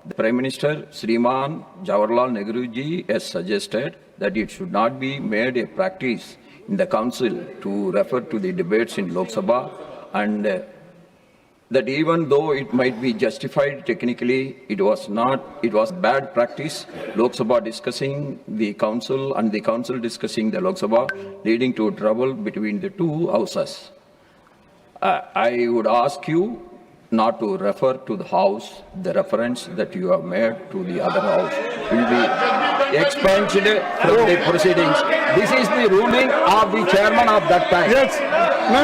The Prime Minister Sriman Jawaharlal Nehru ji has suggested that it should not be made a practice in the council to refer to the debates in Lok Sabha, and that even though it might be justified technically, it was bad practice. Lok Sabha discussing the council and the council discussing the Lok Sabha, leading to trouble between the two houses. I would ask you not to refer to the house. The reference that you have made to the other house will be expunged from the proceedings. This is the ruling of the chairman of that time. Yes. No.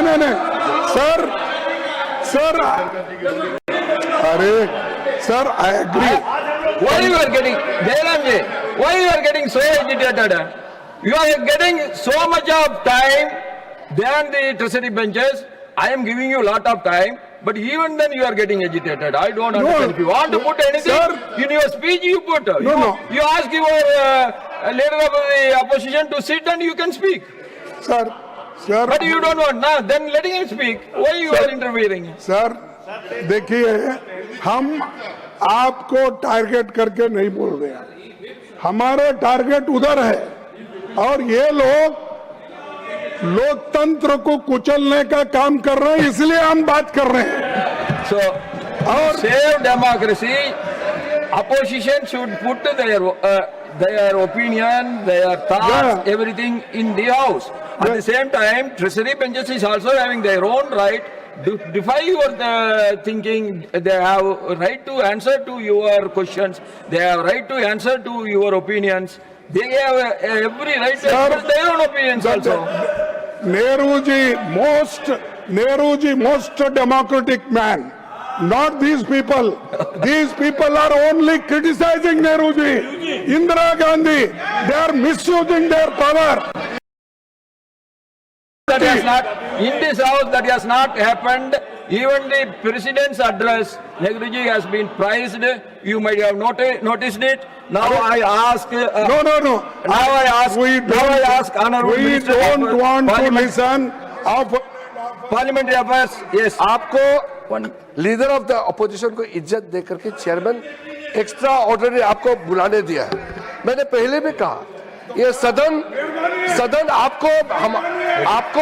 Sir, I agree. Why you are getting, Jairamji, why you are getting so agitated? You are getting so much of time than the treasury benches. I am giving you a lot of time, but even then you are getting agitated. I don't understand. If you want to put anything in your speech, you put. You ask your leader of the opposition to sit and you can speak. Sir. But you don't want. Now, then letting him speak. Why you are interfering? Sir देखिए, हम आपको target करके नहीं बोल रहे हैं, हमारा target उधर है और ये लोग लोकतंत्र को कुचलने का काम कर रहे हैं, इसलिए हम बात कर रहे हैं. So, और save democracy, opposition should put their opinion, their thoughts, everything in the house. At the same time, treasury benches is also having their own right to defy your thinking. They have a right to answer to your questions. They have a right to answer to your opinions. They have every right to express their own opinions also. Nehruji, most democratic man. Not these people. These people are only criticizing Nehruji, Indira Gandhi. They are misusing their power. That has not, in this house, that has not happened. Even the president's address, Nehruji has been praised. You might have noticed it. Now I ask. No. Now I ask honorable We Minister don't want to Parliament, listen of Parliamentary Affairs. Yes. आपको leader of the opposition को इज्जत देकर के chairman extra ordinary आपको बुलाने दिया है. मैंने पहले भी कहा, ये सदन आपको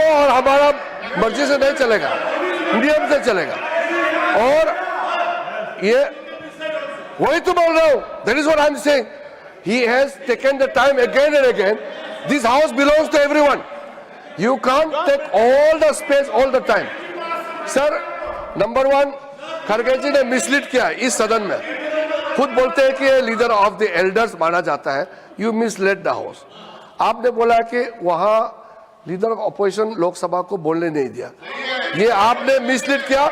और हमारा मर्जी से नहीं चलेगा, नियम से चलेगा. और ये वही तो बोल रहा हूं. That is what I am saying. He has taken the time again and again. This house belongs to everyone. You can't take all the space all the time. Sir, number 1, खड़गे जी ने मिसलीड किया इस सदन में. खुद बोलते हैं कि लीडर ऑफ द एल्डर्स माना जाता है. You misled the house. आपने बोला कि वहां लीडर ऑफ अपोजिशन लोकसभा को बोलने नहीं दिया. ये आपने मिसलीड किया.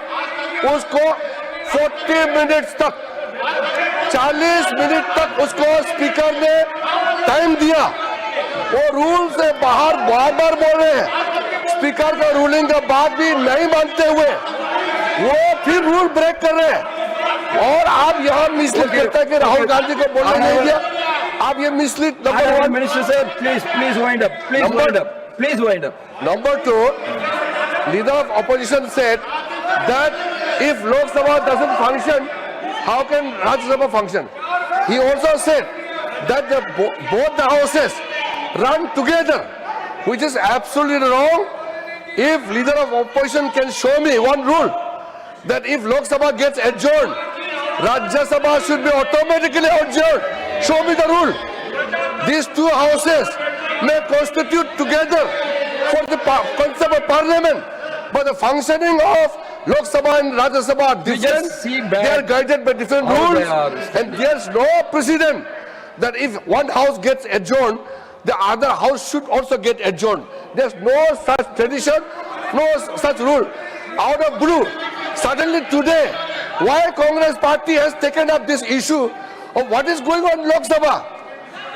उसको 40 मिनट्स तक, 40 मिनट तक उसको स्पीकर ने टाइम दिया. वो रूल से बाहर बार बोल रहे हैं. स्पीकर का रूलिंग का बात भी नहीं मानते हुए वो फिर रूल ब्रेक कर रहे हैं. और आप यहाँ मिसलीड करते हैं कि राहुल गांधी को बोलने नहीं दिया. आप ये mislead. Number 1, Minister sir, please wind up. Please wind up. Number 2, leader of opposition said that if Lok Sabha doesn't function, how can Rajya Sabha function? He also said that both the houses run together, which is absolutely wrong. If leader of opposition can show me one rule that if Lok Sabha gets adjourned, Rajya Sabha should be automatically adjourned. Show me the rule. These two houses may constitute together for the concept of parliament, but the functioning of Lok Sabha and Rajya Sabha are different. They are guided by different rules, and there's no precedent that if one house gets adjourned, the other house should also get adjourned. There's no such tradition, no such rule. Out of blue, suddenly today, why Congress party has taken up this issue of what is going on in Lok Sabha?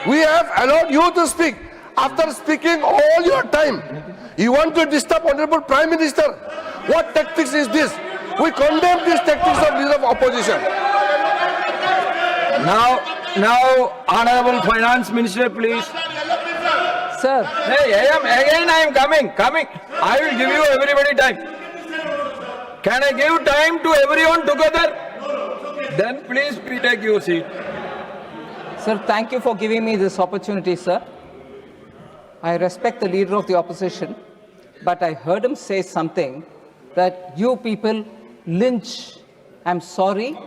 We have allowed you to speak. After speaking all your time, you want to disturb Honorable Prime Minister. What tactics is this? We condemn these tactics of leader of opposition. Now, Honorable Finance Minister, please. Sir. Hey, I am coming. I will give you everybody time. Can I give time to everyone together? Then please take your seat. Sir, thank you for giving me this opportunity, sir. I respect the leader of the opposition, but I heard him say something that you people lynch. I'm sorry.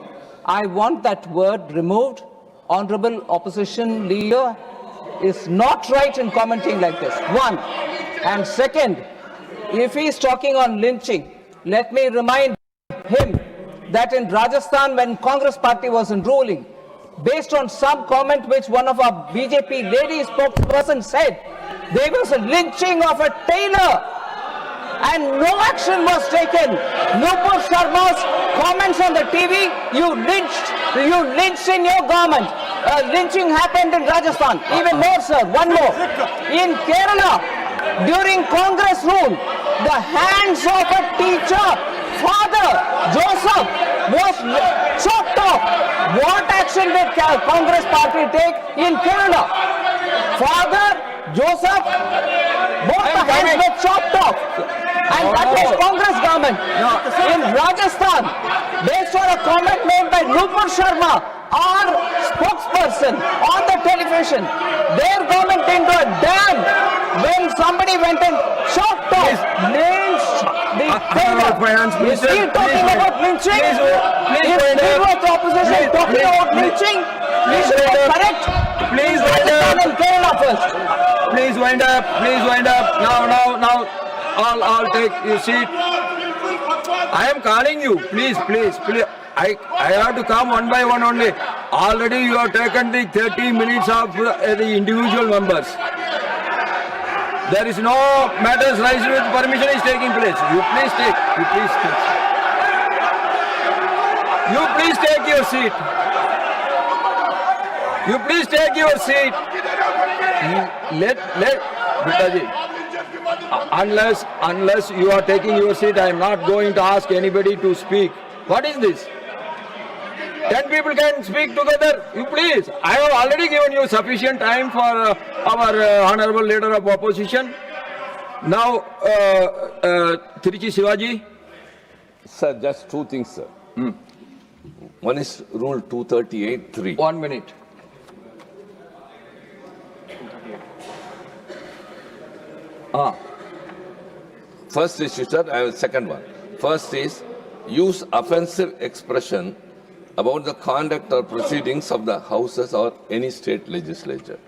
I want that word removed. Honorable opposition leader is not right in commenting like this. One. And second, if he is talking on lynching, let me remind him that in Rajasthan, when Congress party was in ruling, based on some comment which one of our BJP lady spokesperson said, there was a lynching of a tailor and no action was taken. Nupur Sharma's comments on the TV, you lynched in your government. Lynching happened in Rajasthan. Even more, sir, one more. In Kerala, during Congress rule, the hands of a teacher, Father Joseph, was chopped off. What action did Congress party take in Kerala? Father Joseph, both the hands were chopped off. And that was Congress government. In Rajasthan, based on a comment made by Nupur Sharma, our spokesperson on the television, their government into a dam when somebody went and chopped off, lynched the tailor. Is he talking about lynching? Is leader of the opposition talking about lynching? We should be correct. Please wind up. Rajasthan and Kerala first. Please wind up. Please wind up. Now. I'll take your seat. I am calling you. Please. I have to come one by one only. Already you have taken the 30 minutes of the individual members. There is no matters raised with permission is taking place. You please take your seat. You please take your seat. Let Bitaji. Unless you are taking your seat, I am not going to ask anybody to speak. What is this? 10 people can speak together. You please. I have already given you sufficient time for our honorable leader of opposition. Now, Tiruchi Shivaji. Sir, just two things, sir. One is Rule 238(3). 1 minute. First issue, sir, I have second one. First is use offensive expression about the conduct or proceedings of the houses or any state legislature.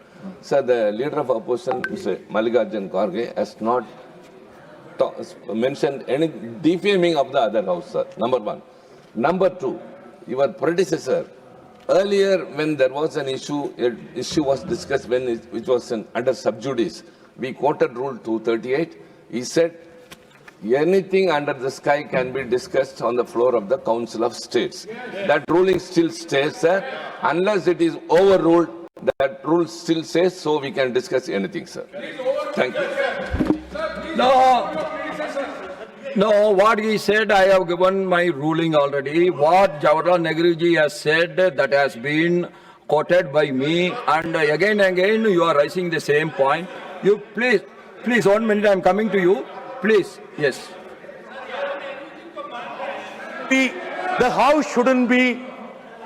Sir, the leader of opposition, Mr. Mallikarjun Kharge, has not mentioned any defaming of the other house, sir. Number one. Number two, your predecessor, earlier when there was an issue was discussed which was under sub judice. We quoted Rule 238. He said, anything under the sky can be discussed on the floor of the Council of States. That ruling still stays, sir. Unless it is overruled, that rule still says, so we can discuss anything, sir. Thank you. No, what he said, I have given my ruling already. What Jawaharlal Nehru ji has said, that has been quoted by me. And again, you are raising the same point. You please, 1 minute, I am coming to you. Please, yes. The house shouldn't be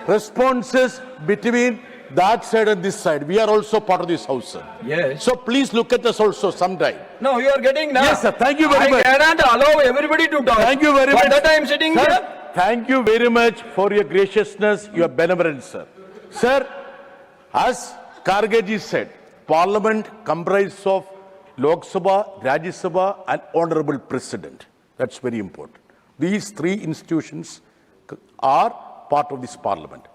responses between that side and this side. We are also part of this house, sir. Yes. So please look at us also sometime. No, you are getting now. Yes, sir. Thank you very much. I cannot allow everybody to talk. Thank you very For much. that I am sitting Sir, here. thank you very much for your graciousness, your benevolence, sir. Sir, as Kharge said, Parliament comprises of Lok Sabha, Rajya Sabha and Honorable President. That's very important. These three institutions are part of this Parliament.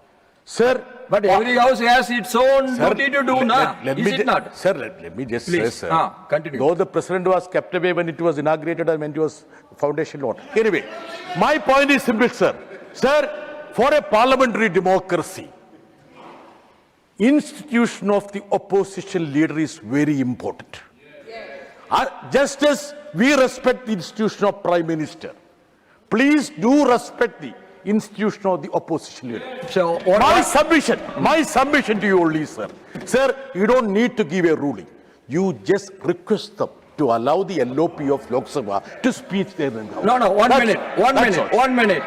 Sir, But every house has its own sir, duty to do now. Is it not? Sir, let me just Please, say, sir. continue. Though the president was kept away when it was inaugurated and when it was foundation law. Anyway, my point is simple, sir. Sir, for a parliamentary democracy, institution of the opposition leader is very important. Just as we respect the institution of Prime Minister, please do respect the institution of the opposition leader. So, My submission to you only, sir. Sir, you don't need to give a ruling. You just request them to allow the LOP of Lok Sabha to speak there. No, 1 minute.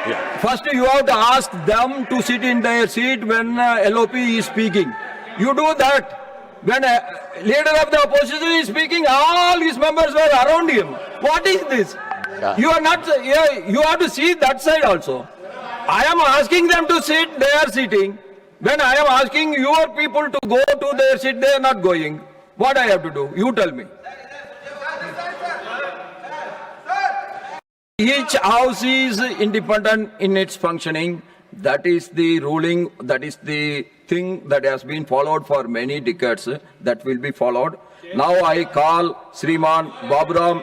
Yeah. First, you have to ask them to sit in their seat when LOP is speaking. You do that. When a leader of the opposition is speaking, all his members were around him. What is this? You are not. You have to see that side also. I am asking them to sit. They are sitting. When I am asking your people to go to their seat, they are not going. What I have to do? You tell me. Each house is independent in its functioning. That is the ruling, that is the thing that has been followed for many decades. That will be followed. Now I call Sriman Baburam